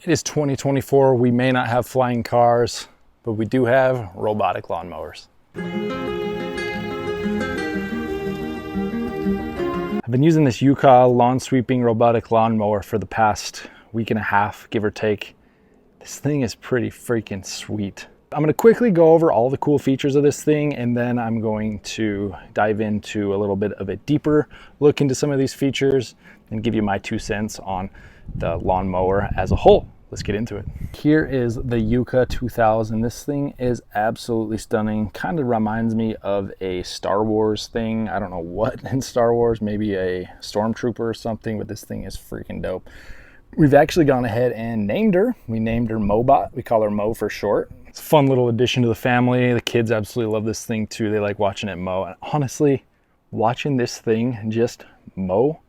It is 2024. We may not have flying cars, but we do have robotic lawnmowers. I've been using this YUKA lawn sweeping robotic lawnmower for the past week and a half, give or take. This thing is pretty freaking sweet. I'm going to quickly go over all the cool features of this thing, and then I'm going to dive into a little bit of a deeper look into some of these features and give you my 2 cents on the lawnmower as a whole. Let's get into it. Here is the YUKA 2000. This thing is absolutely stunning. Kind of reminds me of a Star Wars thing. I don't know what in Star Wars, maybe a stormtrooper or something, but this thing is freaking dope. We've actually gone ahead and named her. We named her Mobot. We call her Mo for short. It's a fun little addition to the family. The kids absolutely love this thing too. They like watching it mow. And honestly, watching this thing just mow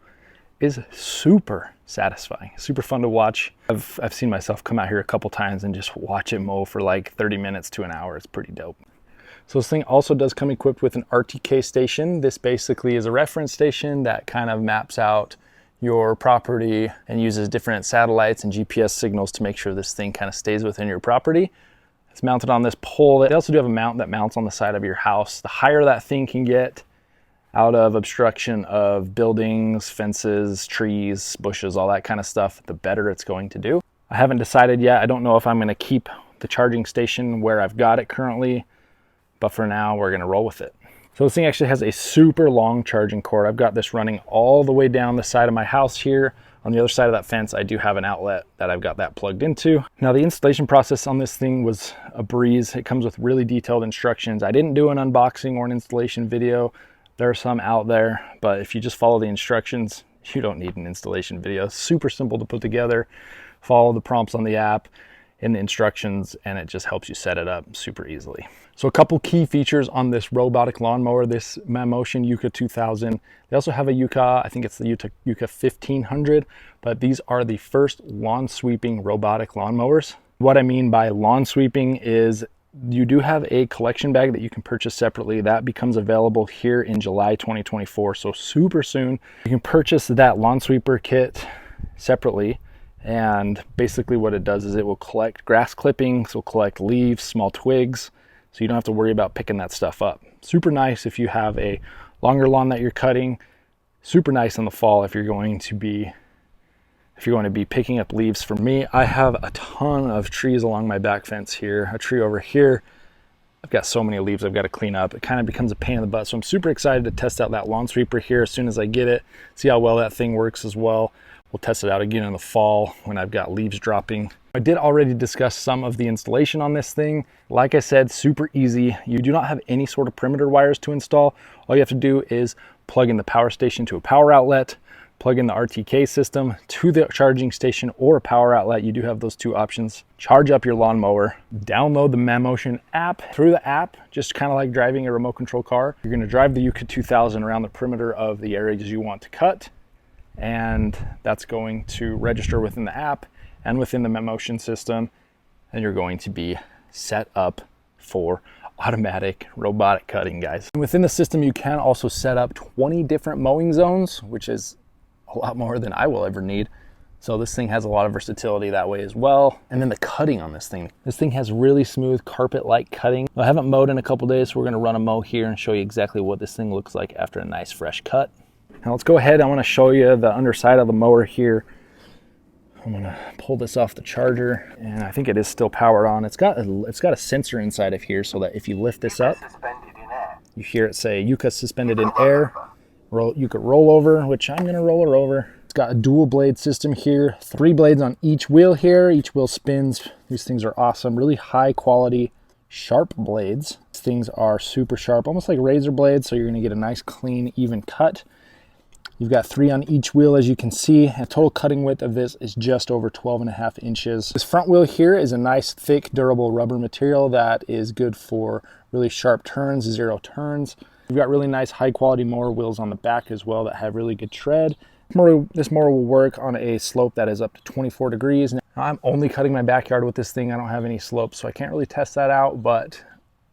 is super satisfying, super fun to watch. I've seen myself come out here a couple times and just watch it mow for like 30 minutes to an hour. It's pretty dope. So this thing also does come equipped with an RTK station. This basically is a reference station that kind of maps out your property and uses different satellites and GPS signals to make sure this thing kind of stays within your property. It's mounted on this pole. They also do have a mount that mounts on the side of your house. The higher that thing can get out of obstruction of buildings, fences, trees, bushes, all that kind of stuff, the better it's going to do. I haven't decided yet. I don't know if I'm going to keep the charging station where I've got it currently, but for now we're going to roll with it. So this thing actually has a super long charging cord. I've got this running all the way down the side of my house here. On the other side of that fence, I do have an outlet that I've got that plugged into. Now the installation process on this thing was a breeze. It comes with really detailed instructions. I didn't do an unboxing or an installation video. There are some out there, but if you just follow the instructions, you don't need an installation video. It's super simple to put together. Follow the prompts on the app and the instructions, and it just helps you set it up super easily. So a couple key features on this robotic lawnmower, this Mammotion YUKA 2000. They also have a YUKA, I think it's the YUKA 1500, but these are the first lawn sweeping robotic lawnmowers. What I mean by lawn sweeping is you do have a collection bag that you can purchase separately. That becomes available here in July 2024, so super soon. You can purchase that lawn sweeper kit separately, and basically what it does is it will collect grass clippings, will collect leaves, small twigs, so you don't have to worry about picking that stuff up. Super nice if you have a longer lawn that you're cutting. Super nice in the fall if you're going to be picking up leaves. For me, I have a ton of trees along my back fence here, a tree over here. I've got so many leaves I've got to clean up. It kind of becomes a pain in the butt. So I'm super excited to test out that lawn sweeper here as soon as I get it, see how well that thing works as well. We'll test it out again in the fall when I've got leaves dropping. I did already discuss some of the installation on this thing. Like I said, super easy. You do not have any sort of perimeter wires to install. All you have to do is plug in the power station to a power outlet, plug in the RTK system to the charging station or a power outlet. You do have those two options. Charge up your lawnmower, download the Mammotion app. Through the app, just kind of like driving a remote control car, you're going to drive the YUKA 2000 around the perimeter of the areas you want to cut, and that's going to register within the app and within the Mammotion system, and you're going to be set up for automatic robotic cutting, guys. And within the system, you can also set up 20 different mowing zones, which is a lot more than I will ever need. So this thing has a lot of versatility that way as well. And then the cutting on this thing has really smooth carpet-like cutting. I haven't mowed in a couple days, so we're gonna run a mow here and show you exactly what this thing looks like after a nice fresh cut. Now let's go ahead. I wanna show you the underside of the mower here. I'm gonna pull this off the charger, and I think it is still powered on. It's got a sensor inside of here so that if you lift this up, you hear it say YUKA suspended in air. You could roll over, which I'm gonna roll her over. It's got a dual blade system here, 3 blades on each wheel here. Each wheel spins. These things are awesome, really high quality, sharp blades. These things are super sharp, almost like razor blades, so you're gonna get a nice, clean, even cut. You've got 3 on each wheel, as you can see. A total cutting width of this is just over 12.5 inches. This front wheel here is a nice, thick, durable rubber material that is good for really sharp turns, 0 turns. We've got really nice high quality mower wheels on the back as well that have really good tread. This mower will work on a slope that is up to 24 degrees. Now, I'm only cutting my backyard with this thing. I don't have any slopes, so I can't really test that out, but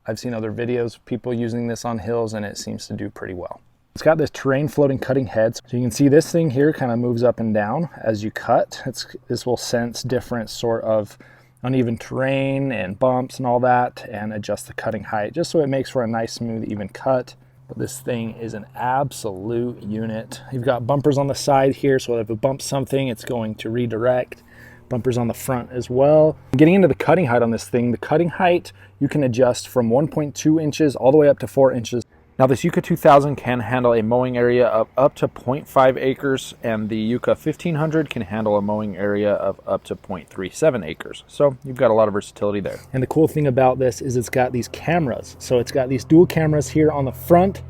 I've seen other videos of people using this on hills and it seems to do pretty well. It's got this terrain floating cutting head. So you can see this thing here kind of moves up and down as you cut. This will sense different sort of uneven terrain and bumps and all that, and adjust the cutting height just so it makes for a nice, smooth, even cut. But this thing is an absolute unit. You've got bumpers on the side here, so if it bumps something, it's going to redirect. Bumpers on the front as well. Getting into the cutting height on this thing, the cutting height you can adjust from 1.2 inches all the way up to 4 inches. Now this Yuka 2000 can handle a mowing area of up to 0.5 acres, and the Yuka 1500 can handle a mowing area of up to 0.37 acres. So you've got a lot of versatility there. And the cool thing about this is it's got these cameras. So it's got these dual cameras here on the front,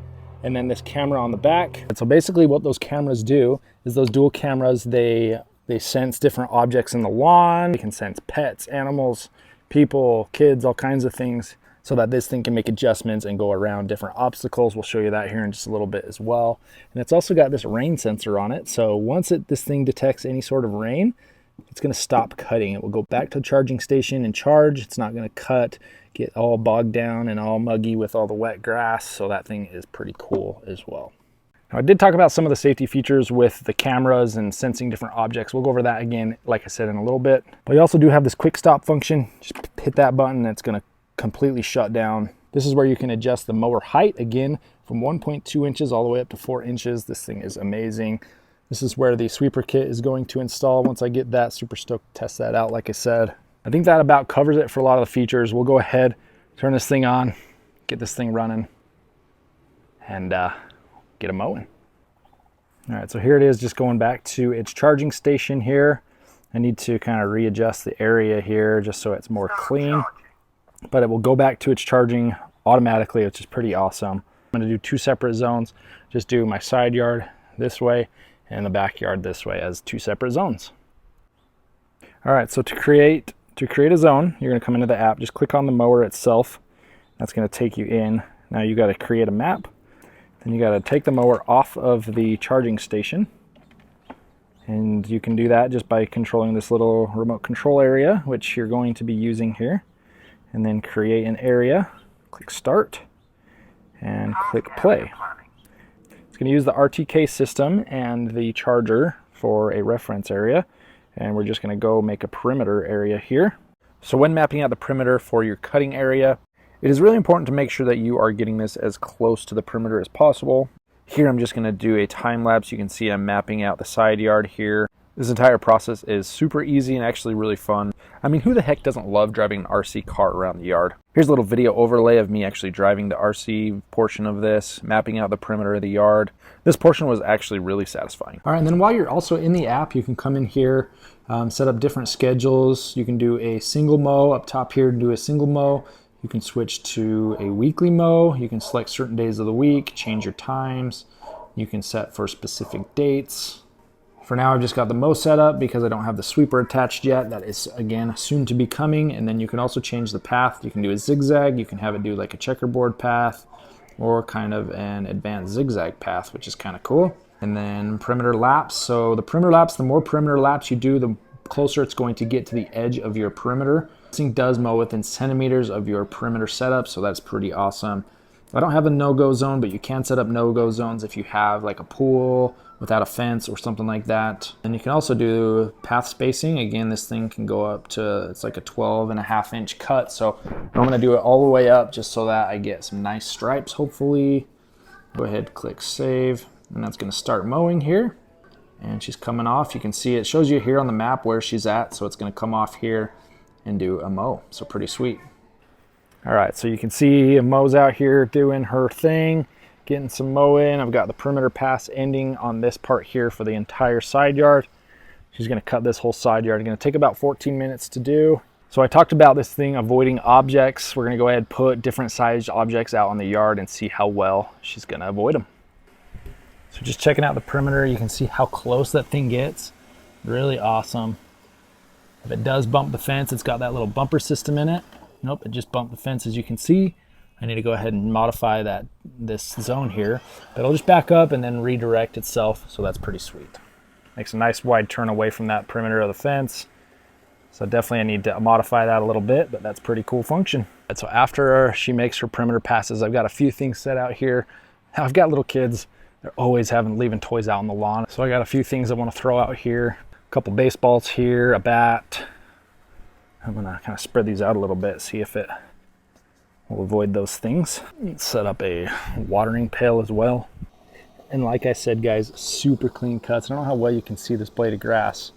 and then this camera on the back. And so basically what those cameras do is those dual cameras, they sense different objects in the lawn. They can sense pets, animals, people, kids, all kinds of things, so that this thing can make adjustments and go around different obstacles. We'll show you that here in just a little bit as well. And it's also got this rain sensor on it. So once this thing detects any sort of rain, it's gonna stop cutting. It will go back to the charging station and charge. It's not gonna cut, get all bogged down and all muggy with all the wet grass. So that thing is pretty cool as well. Now, I did talk about some of the safety features with the cameras and sensing different objects. We'll go over that again, like I said, in a little bit. But you also do have this quick stop function. Just hit that button and it's gonna completely shut down. This is where you can adjust the mower height, again, from 1.2 inches all the way up to 4 inches. This thing is amazing. This is where the sweeper kit is going to install. Once I get that, super stoked to test that out, like I said. I think that about covers it for a lot of the features. We'll go ahead, turn this thing on, get this thing running, and get a mowing. All right, so here it is, just going back to its charging station here. I need to kind of readjust the area here just so it's more clean. But it will go back to its charging automatically, which is pretty awesome. I'm gonna do 2 separate zones. Just do my side yard this way and the backyard this way as 2 separate zones. All right, so to create a zone, you're gonna come into the app, just click on the mower itself. That's gonna take you in. Now you gotta create a map. Then you gotta take the mower off of the charging station. And you can do that just by controlling this little remote control area, which you're going to be using here. And then create an area, click start, and click play. It's going to use the RTK system and the charger for a reference area, and we're just going to go make a perimeter area here. So when mapping out the perimeter for your cutting area, it is really important to make sure that you are getting this as close to the perimeter as possible. Here I'm just going to do a time lapse. You can see I'm mapping out the side yard here. This entire process is super easy and actually really fun. I mean, who the heck doesn't love driving an RC car around the yard? Here's a little video overlay of me actually driving the RC portion of this, mapping out the perimeter of the yard. This portion was actually really satisfying. All right, and then while you're also in the app, you can come in here, set up different schedules. You can do a single mow up top here, do a single mow. You can switch to a weekly mow. You can select certain days of the week, change your times. You can set for specific dates. For now, I've just got the mow set up because I don't have the sweeper attached yet. That is, again, soon to be coming. And then you can also change the path. You can do a zigzag. You can have it do like a checkerboard path or kind of an advanced zigzag path, which is kind of cool. And then perimeter laps. So the perimeter laps, the more perimeter laps you do, the closer it's going to get to the edge of your perimeter. This thing does mow within centimeters of your perimeter setup, so that's pretty awesome. I don't have a no-go zone, but you can set up no-go zones if you have like a pool without a fence or something like that. And you can also do path spacing. Again, this thing can go up to, it's like a 12.5-inch cut. So I'm gonna do it all the way up just so that I get some nice stripes, hopefully. Go ahead, click save, and that's gonna start mowing here. And she's coming off. You can see it shows you here on the map where she's at. So it's gonna come off here and do a mow. So pretty sweet. All right, so you can see Mo's out here doing her thing, getting some mow in. I've got the perimeter pass ending on this part here for the entire side yard. She's gonna cut this whole side yard. It's gonna take about 14 minutes to do. So I talked about this thing avoiding objects. We're gonna go ahead and put different sized objects out on the yard and see how well she's gonna avoid them. So just checking out the perimeter, you can see how close that thing gets. Really awesome. If it does bump the fence, it's got that little bumper system in it. Nope, it just bumped the fence, as you can see. I need to go ahead and modify this zone here. But it'll just back up and then redirect itself, so that's pretty sweet. Makes a nice wide turn away from that perimeter of the fence. So definitely I need to modify that a little bit, but that's a pretty cool function. And so after she makes her perimeter passes, I've got a few things set out here. Now I've got little kids. They're always leaving toys out on the lawn. So I got a few things I want to throw out here. A couple baseballs here, a bat. I'm gonna kind of spread these out a little bit, see if it will avoid those things. Set up a watering pail as well. And like I said, guys, super clean cuts. I don't know how well you can see this blade of grass.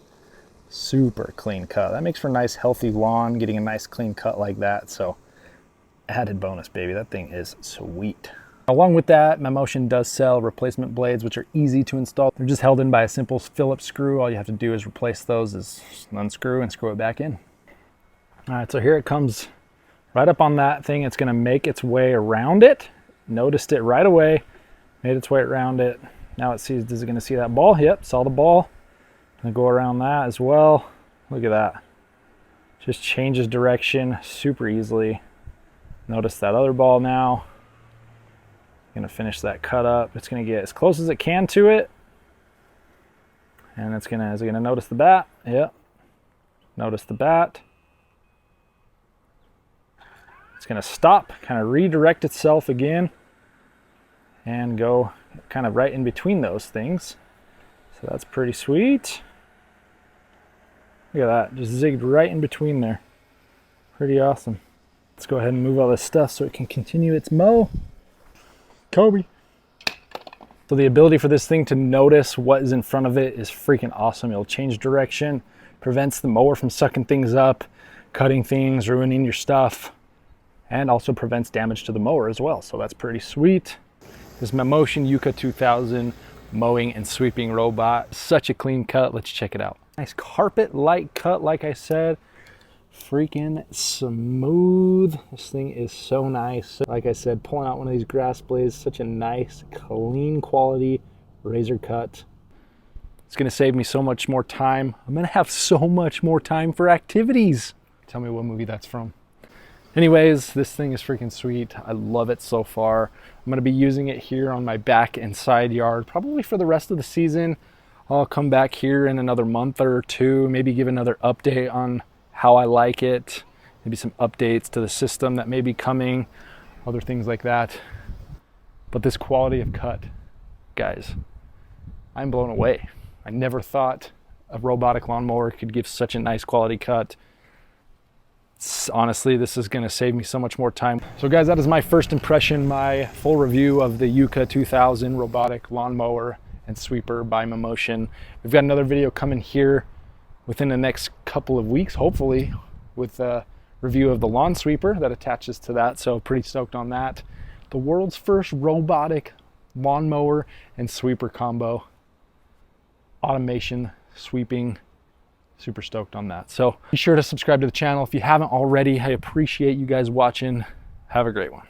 Super clean cut. That makes for a nice healthy lawn, getting a nice clean cut like that. So added bonus, baby. That thing is sweet. Along with that, Mammotion does sell replacement blades, which are easy to install. They're just held in by a simple Phillips screw. All you have to do is replace those, is unscrew and screw it back in. All right, so here it comes right up on that thing. It's gonna make its way around it. Noticed it right away, made its way around it. Now it sees, is it gonna see that ball? Yep, saw the ball. Gonna go around that as well. Look at that. Just changes direction super easily. Notice that other ball now. Gonna finish that cut up. It's gonna get as close as it can to it. And is it gonna notice the bat? Yep. Notice the bat. It's gonna stop, kind of redirect itself again, and go kind of right in between those things. So that's pretty sweet. Look at that, just zigged right in between there. Pretty awesome. Let's go ahead and move all this stuff so it can continue its mow. Kobe. So the ability for this thing to notice what is in front of it is freaking awesome. It'll change direction, prevents the mower from sucking things up, cutting things, ruining your stuff, and also prevents damage to the mower as well. So that's pretty sweet. This Mammotion YUKA 2000 mowing and sweeping robot. Such a clean cut. Let's check it out. Nice carpet-like cut, like I said. Freaking smooth. This thing is so nice. Like I said, pulling out one of these grass blades, such a nice, clean quality razor cut. It's gonna save me so much more time. I'm gonna have so much more time for activities. Tell me what movie that's from. Anyways, this thing is freaking sweet. I love it so far. I'm gonna be using it here on my back and side yard, probably for the rest of the season. I'll come back here in another month or two, maybe give another update on how I like it, maybe some updates to the system that may be coming, other things like that. But this quality of cut, guys, I'm blown away. I never thought a robotic lawnmower could give such a nice quality cut. Honestly, this is gonna save me so much more time. So guys, that is my first impression, my full review of the YUKA 2000 robotic lawnmower and sweeper by Mammotion. We've got another video coming here within the next couple of weeks, hopefully, with a review of the lawn sweeper that attaches to that. So pretty stoked on that. The world's first robotic lawnmower and sweeper combo. Automation, sweeping, super stoked on that. So be sure to subscribe to the channel if you haven't already. I appreciate you guys watching. Have a great one.